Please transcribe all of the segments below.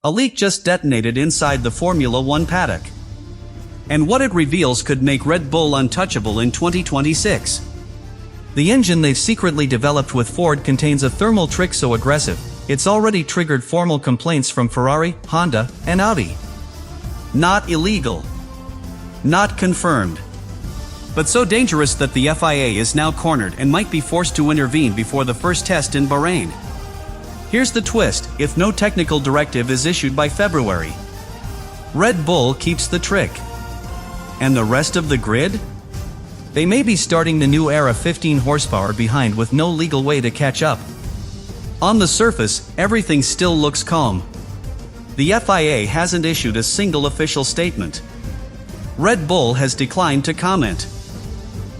A leak just detonated inside the Formula One paddock. And what it reveals could make Red Bull untouchable in 2026. The engine they've secretly developed with Ford contains a thermal trick so aggressive, it's already triggered formal complaints from Ferrari, Honda, and Audi. Not illegal. Not confirmed. But so dangerous that the FIA is now cornered and might be forced to intervene before the first test in Bahrain. Here's the twist: if no technical directive is issued by February, Red Bull keeps the trick. And the rest of the grid? They may be starting the new era 15 horsepower behind with no legal way to catch up. On the surface, everything still looks calm. The FIA hasn't issued a single official statement. Red Bull has declined to comment.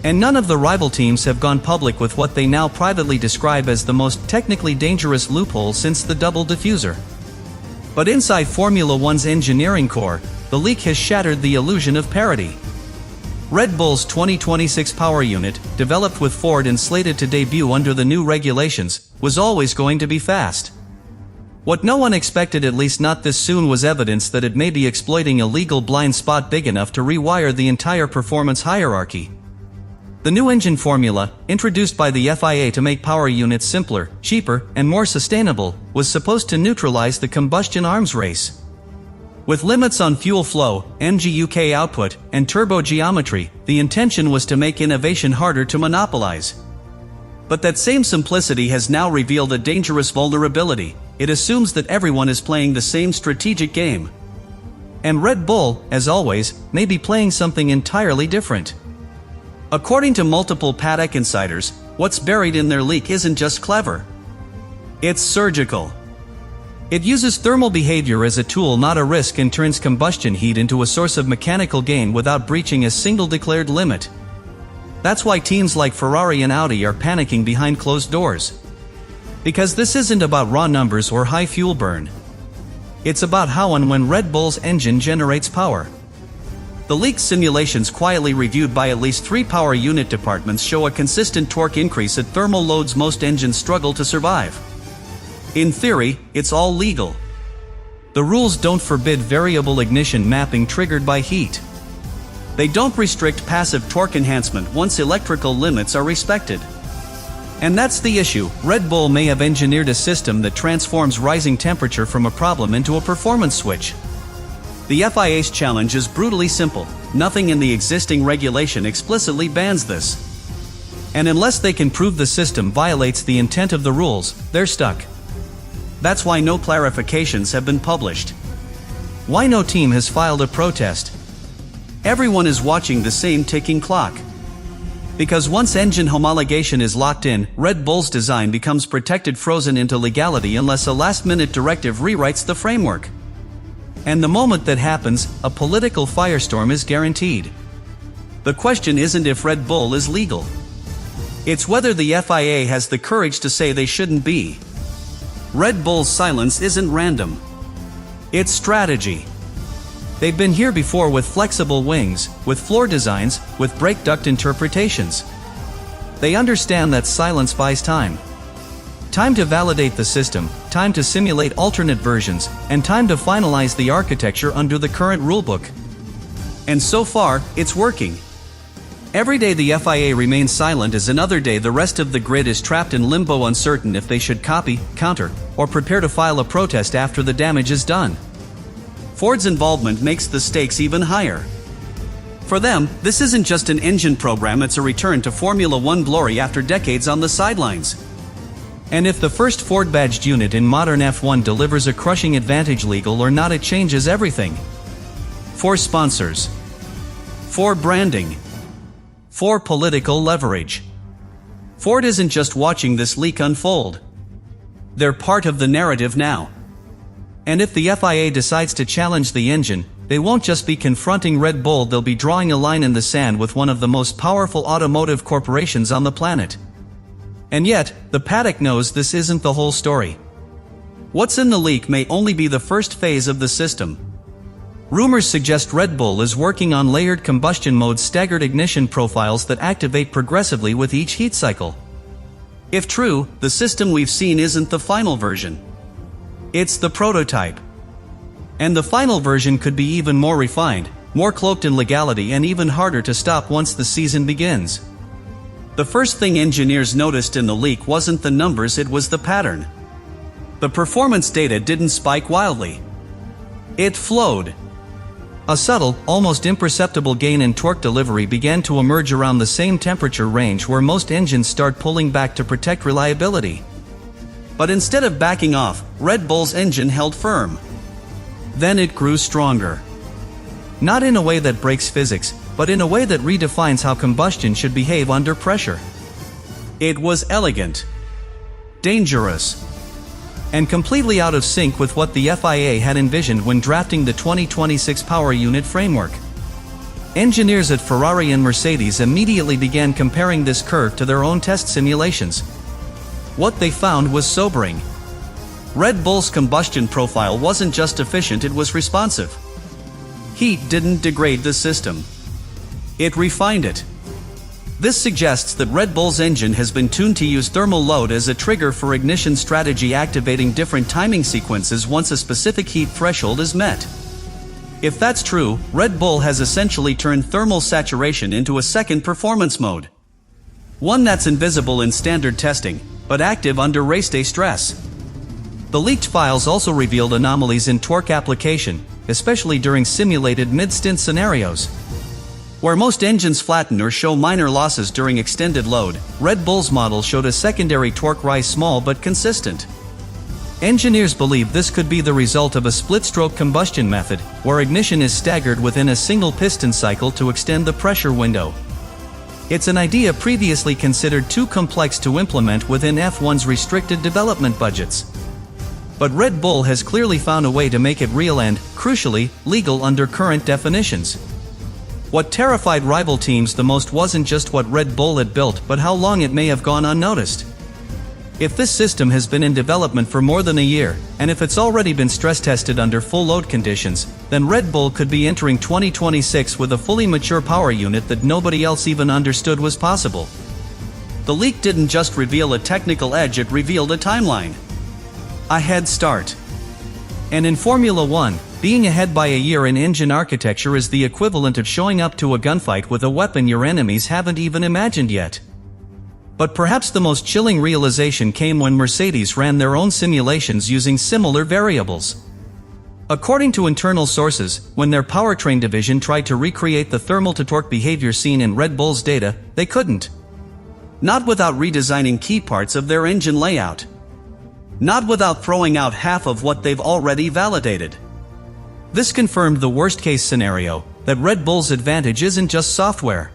And none of the rival teams have gone public with what they now privately describe as the most technically dangerous loophole since the double diffuser. But inside Formula One's engineering core, the leak has shattered the illusion of parity. Red Bull's 2026 power unit, developed with Ford and slated to debut under the new regulations, was always going to be fast. What no one expected, at least not this soon, was evidence that it may be exploiting a legal blind spot big enough to rewire the entire performance hierarchy. The new engine formula, introduced by the FIA to make power units simpler, cheaper, and more sustainable, was supposed to neutralize the combustion arms race. With limits on fuel flow, MGUK output, and turbo geometry, the intention was to make innovation harder to monopolize. But that same simplicity has now revealed a dangerous vulnerability. It assumes that everyone is playing the same strategic game. And Red Bull, as always, may be playing something entirely different. According to multiple paddock insiders, what's buried in their leak isn't just clever. It's surgical. It uses thermal behavior as a tool, not a risk, and turns combustion heat into a source of mechanical gain without breaching a single declared limit. That's why teams like Ferrari and Audi are panicking behind closed doors. Because this isn't about raw numbers or high fuel burn. It's about how and when Red Bull's engine generates power. The leaked simulations, quietly reviewed by at least 3 power unit departments, show a consistent torque increase at thermal loads most engines struggle to survive. In theory, it's all legal. The rules don't forbid variable ignition mapping triggered by heat. They don't restrict passive torque enhancement once electrical limits are respected. And that's the issue. Red Bull may have engineered a system that transforms rising temperature from a problem into a performance switch. The FIA's challenge is brutally simple. Nothing in the existing regulation explicitly bans this. And unless they can prove the system violates the intent of the rules, they're stuck. That's why no clarifications have been published. Why no team has filed a protest. Everyone is watching the same ticking clock. Because once engine homologation is locked in, Red Bull's design becomes protected, frozen into legality unless a last-minute directive rewrites the framework. And the moment that happens, a political firestorm is guaranteed. The question isn't if Red Bull is legal. It's whether the FIA has the courage to say they shouldn't be. Red Bull's silence isn't random. It's strategy. They've been here before with flexible wings, with floor designs, with brake duct interpretations. They understand that silence buys time. Time to validate the system, time to simulate alternate versions, and time to finalize the architecture under the current rulebook. And so far, it's working. Every day the FIA remains silent is another day the rest of the grid is trapped in limbo, uncertain if they should copy, counter, or prepare to file a protest after the damage is done. Ford's involvement makes the stakes even higher. For them, this isn't just an engine program, it's a return to Formula One glory after decades on the sidelines. And if the first Ford-badged unit in modern F1 delivers a crushing advantage, legal or not, it changes everything. For sponsors. For branding. For political leverage. Ford isn't just watching this leak unfold. They're part of the narrative now. And if the FIA decides to challenge the engine, they won't just be confronting Red Bull, they'll be drawing a line in the sand with one of the most powerful automotive corporations on the planet. And yet, the paddock knows this isn't the whole story. What's in the leak may only be the first phase of the system. Rumors suggest Red Bull is working on layered combustion modes, staggered ignition profiles that activate progressively with each heat cycle. If true, the system we've seen isn't the final version. It's the prototype. And the final version could be even more refined, more cloaked in legality, and even harder to stop once the season begins. The first thing engineers noticed in the leak wasn't the numbers, it was the pattern. The performance data didn't spike wildly. It flowed. A subtle, almost imperceptible gain in torque delivery began to emerge around the same temperature range where most engines start pulling back to protect reliability. But instead of backing off, Red Bull's engine held firm. Then it grew stronger. Not in a way that breaks physics, but in a way that redefines how combustion should behave under pressure. It was elegant, dangerous, and completely out of sync with what the FIA had envisioned when drafting the 2026 power unit framework. Engineers at Ferrari and Mercedes immediately began comparing this curve to their own test simulations. What they found was sobering. Red Bull's combustion profile wasn't just efficient, it was responsive. Heat didn't degrade the system. It refined it. This suggests that Red Bull's engine has been tuned to use thermal load as a trigger for ignition strategy, activating different timing sequences once a specific heat threshold is met. If that's true, Red Bull has essentially turned thermal saturation into a second performance mode. One that's invisible in standard testing, but active under race day stress. The leaked files also revealed anomalies in torque application, especially during simulated mid-stint scenarios. Where most engines flatten or show minor losses during extended load, Red Bull's model showed a secondary torque rise, small but consistent. Engineers believe this could be the result of a split-stroke combustion method, where ignition is staggered within a single piston cycle to extend the pressure window. It's an idea previously considered too complex to implement within F1's restricted development budgets. But Red Bull has clearly found a way to make it real and, crucially, legal under current definitions. What terrified rival teams the most wasn't just what Red Bull had built, but how long it may have gone unnoticed. If this system has been in development for more than a year, and if it's already been stress tested under full load conditions, then Red Bull could be entering 2026 with a fully mature power unit that nobody else even understood was possible. The leak didn't just reveal a technical edge, it revealed a timeline. A head start. And in Formula One, being ahead by a year in engine architecture is the equivalent of showing up to a gunfight with a weapon your enemies haven't even imagined yet. But perhaps the most chilling realization came when Mercedes ran their own simulations using similar variables. According to internal sources, when their powertrain division tried to recreate the thermal-to-torque behavior seen in Red Bull's data, they couldn't. Not without redesigning key parts of their engine layout. Not without throwing out half of what they've already validated. This confirmed the worst-case scenario, that Red Bull's advantage isn't just software.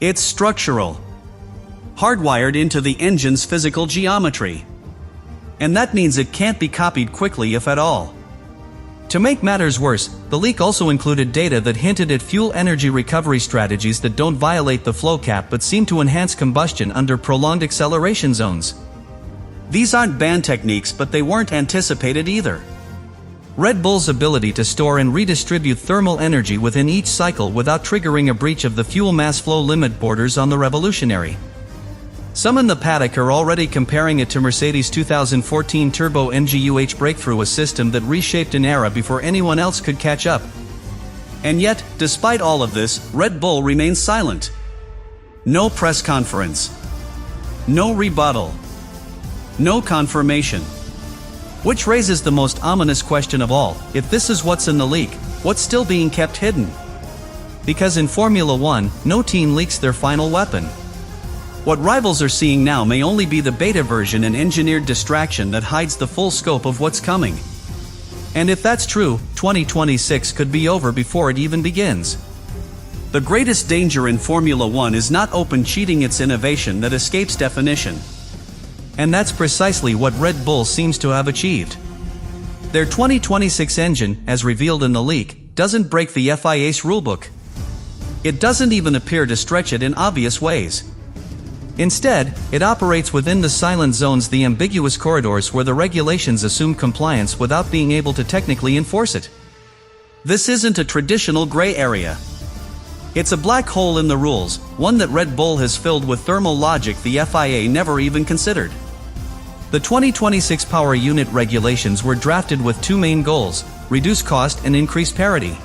It's structural. Hardwired into the engine's physical geometry. And that means it can't be copied quickly, if at all. To make matters worse, the leak also included data that hinted at fuel energy recovery strategies that don't violate the flow cap but seem to enhance combustion under prolonged acceleration zones. These aren't banned techniques, but they weren't anticipated either. Red Bull's ability to store and redistribute thermal energy within each cycle without triggering a breach of the fuel mass flow limit borders on the revolutionary. Some in the paddock are already comparing it to Mercedes' 2014 Turbo NGUH breakthrough, a system that reshaped an era before anyone else could catch up. And yet, despite all of this, Red Bull remains silent. No press conference. No rebuttal. No confirmation. Which raises the most ominous question of all: if this is what's in the leak, what's still being kept hidden? Because in Formula One, no team leaks their final weapon. What rivals are seeing now may only be the beta version, an engineered distraction that hides the full scope of what's coming. And if that's true, 2026 could be over before it even begins. The greatest danger in Formula One is not open cheating, it's innovation that escapes definition. And that's precisely what Red Bull seems to have achieved. Their 2026 engine, as revealed in the leak, doesn't break the FIA's rulebook. It doesn't even appear to stretch it in obvious ways. Instead, it operates within the silent zones, the ambiguous corridors where the regulations assume compliance without being able to technically enforce it. This isn't a traditional gray area. It's a black hole in the rules, one that Red Bull has filled with thermal logic the FIA never even considered. The 2026 power unit regulations were drafted with two main goals: reduce cost and increase parity.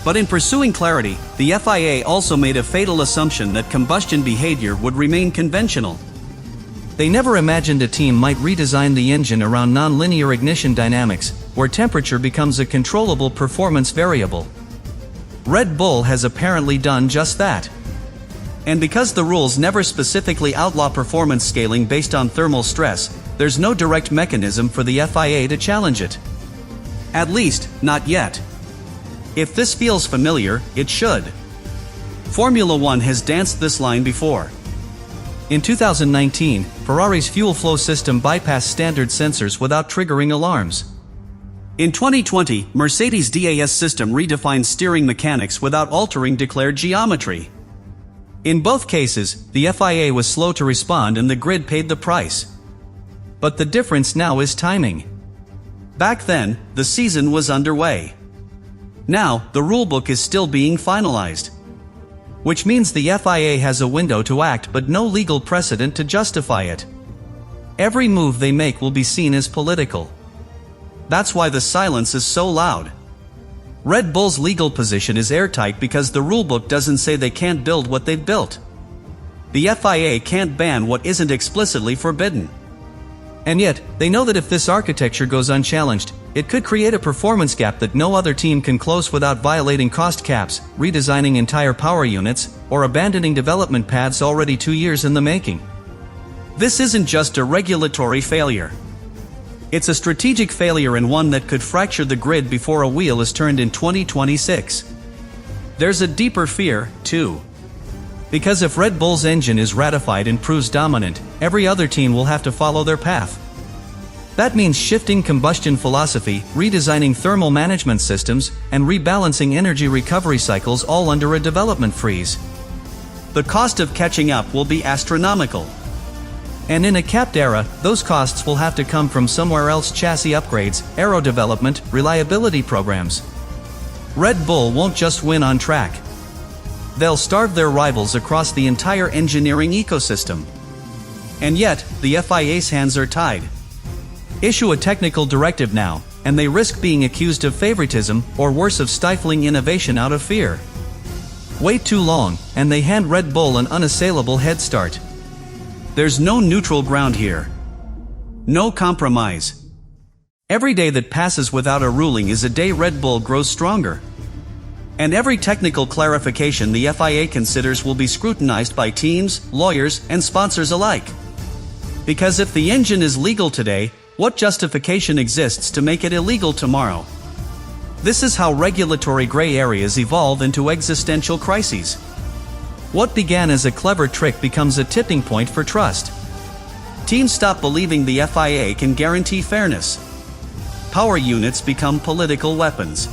But in pursuing clarity, the FIA also made a fatal assumption that combustion behavior would remain conventional. They never imagined a team might redesign the engine around nonlinear ignition dynamics, where temperature becomes a controllable performance variable. Red Bull has apparently done just that. And because the rules never specifically outlaw performance scaling based on thermal stress, there's no direct mechanism for the FIA to challenge it. At least, not yet. If this feels familiar, it should. Formula One has danced this line before. In 2019, Ferrari's fuel flow system bypassed standard sensors without triggering alarms. In 2020, Mercedes' DAS system redefined steering mechanics without altering declared geometry. In both cases, the FIA was slow to respond and the grid paid the price. But the difference now is timing. Back then, the season was underway. Now, the rulebook is still being finalized. Which means the FIA has a window to act but no legal precedent to justify it. Every move they make will be seen as political. That's why the silence is so loud. Red Bull's legal position is airtight because the rulebook doesn't say they can't build what they've built. The FIA can't ban what isn't explicitly forbidden. And yet, they know that if this architecture goes unchallenged, it could create a performance gap that no other team can close without violating cost caps, redesigning entire power units, or abandoning development paths already 2 years in the making. This isn't just a regulatory failure. It's a strategic failure and one that could fracture the grid before a wheel is turned in 2026. There's a deeper fear, too. Because if Red Bull's engine is ratified and proves dominant, every other team will have to follow their path. That means shifting combustion philosophy, redesigning thermal management systems, and rebalancing energy recovery cycles all under a development freeze. The cost of catching up will be astronomical. And in a capped era, those costs will have to come from somewhere else: chassis upgrades, aero development, reliability programs. Red Bull won't just win on track. They'll starve their rivals across the entire engineering ecosystem. And yet, the FIA's hands are tied. Issue a technical directive now, and they risk being accused of favoritism, or worse, of stifling innovation out of fear. Wait too long, and they hand Red Bull an unassailable head start. There's no neutral ground here. No compromise. Every day that passes without a ruling is a day Red Bull grows stronger. And every technical clarification the FIA considers will be scrutinized by teams, lawyers, and sponsors alike. Because if the engine is legal today, what justification exists to make it illegal tomorrow? This is how regulatory gray areas evolve into existential crises. What began as a clever trick becomes a tipping point for trust. Teams stop believing the FIA can guarantee fairness. Power units become political weapons.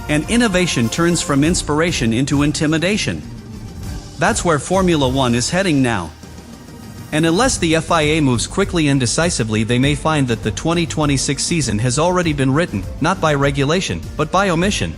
And innovation turns from inspiration into intimidation. That's where Formula One is heading now. And unless the FIA moves quickly and decisively, they may find that the 2026 season has already been written, not by regulation, but by omission.